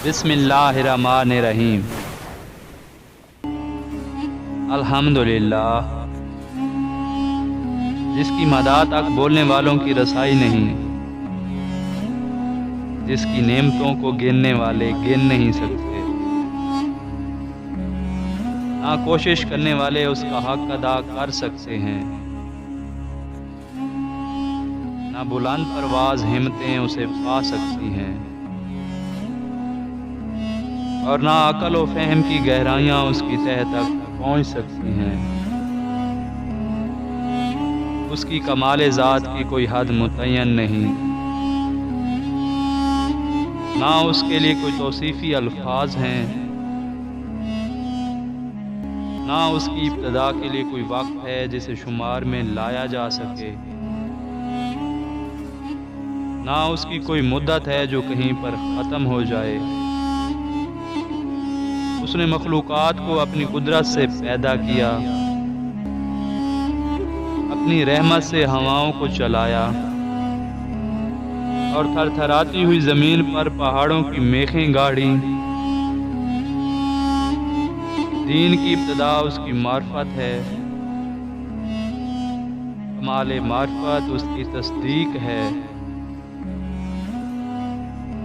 بسم اللہ الرحمن الرحیم۔ الحمدللہ، جس کی مداح تک بولنے والوں کی رسائی نہیں، جس کی نعمتوں کو گننے والے گن نہیں سکتے، نہ کوشش کرنے والے اس کا حق ادا کر سکتے ہیں، نہ بلند پرواز ہمتیں اسے پا سکتی ہیں، اور نہ عقل و فہم کی گہرائیاں اس کی تہہ تک پہنچ سکتی ہیں۔ اس کی کمال ذات کی کوئی حد متعین نہیں، نہ اس کے لیے کوئی توصیفی الفاظ ہیں، نہ اس کی ابتدا کے لیے کوئی وقت ہے جسے شمار میں لایا جا سکے، نہ اس کی کوئی مدت ہے جو کہیں پر ختم ہو جائے۔ اس نے مخلوقات کو اپنی قدرت سے پیدا کیا، اپنی رحمت سے ہواؤں کو چلایا، اور تھر تھراتی ہوئی زمین پر پہاڑوں کی میخیں گاڑی۔ دین کی ابتدا اس کی معرفت ہے، کمال معرفت اس کی تصدیق ہے،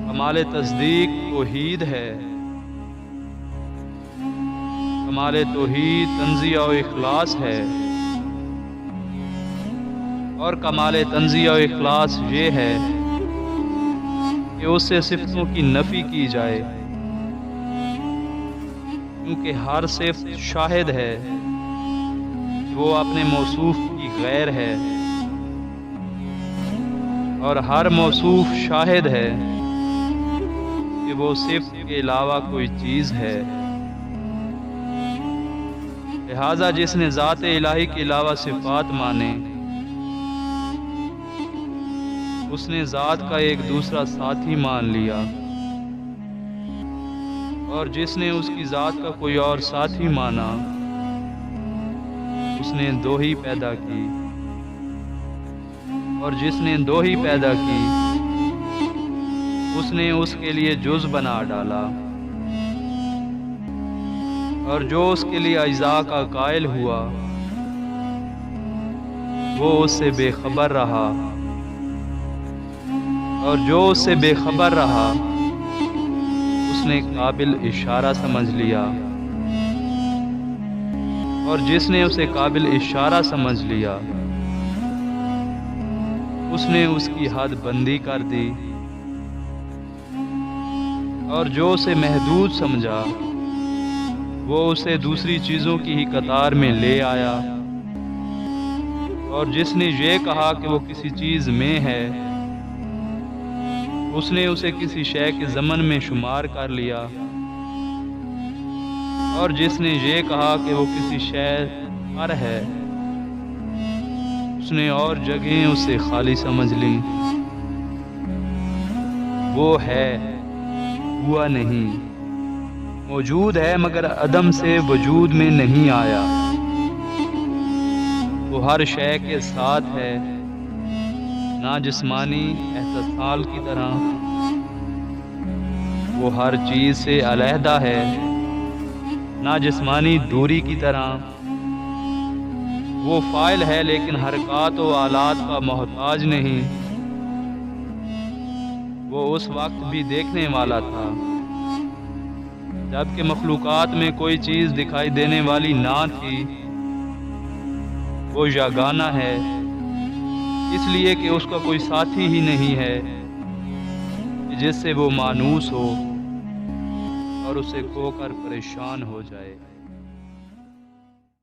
کمال تصدیق توحید ہے، کمال توحید تنزیہ و اخلاص ہے، اور کمال تنزیہ و اخلاص یہ ہے کہ اس سے صفتوں کی نفی کی جائے، کیونکہ ہر صفت شاہد ہے کہ وہ اپنے موصوف کی غیر ہے، اور ہر موصوف شاہد ہے کہ وہ صفت کے علاوہ کوئی چیز ہے۔ لہذا جس نے ذات الہی کے علاوہ صفات مانے، اس نے ذات کا ایک دوسرا ساتھی مان لیا، اور جس نے اس کی ذات کا کوئی اور ساتھی مانا، اس نے دو ہی پیدا کی، اور جس نے دو ہی پیدا کی، اس نے اس کے لیے جز بنا ڈالا، اور جو اس کے لیے اجزاء کا قائل ہوا وہ اس سے بے خبر رہا، اور جو اس سے بے خبر رہا اس نے قابل اشارہ سمجھ لیا، اور جس نے اسے قابل اشارہ سمجھ لیا اس نے اس کی حد بندی کر دی، اور جو اسے محدود سمجھا وہ اسے دوسری چیزوں کی ہی قطار میں لے آیا، اور جس نے یہ کہا کہ وہ کسی چیز میں ہے اس نے اسے کسی شے کے ضمن میں شمار کر لیا، اور جس نے یہ کہا کہ وہ کسی شے پر ہے اس نے اور جگہیں اس سے خالی سمجھ لیں۔ وہ ہے، ہوا نہیں، موجود ہے مگر عدم سے وجود میں نہیں آیا، وہ ہر شے کے ساتھ ہے، نہ جسمانی اتصال کی طرح، وہ ہر چیز سے علیحدہ ہے، نہ جسمانی دوری کی طرح، وہ فاعل ہے لیکن حرکات و آلات کا محتاج نہیں، وہ اس وقت بھی دیکھنے والا تھا جبکہ مخلوقات میں کوئی چیز دکھائی دینے والی نہ تھی، وہ یگانہ ہے اس لیے کہ اس کا کوئی ساتھی ہی نہیں ہے جس سے وہ مانوس ہو اور اسے کھو کر پریشان ہو جائے۔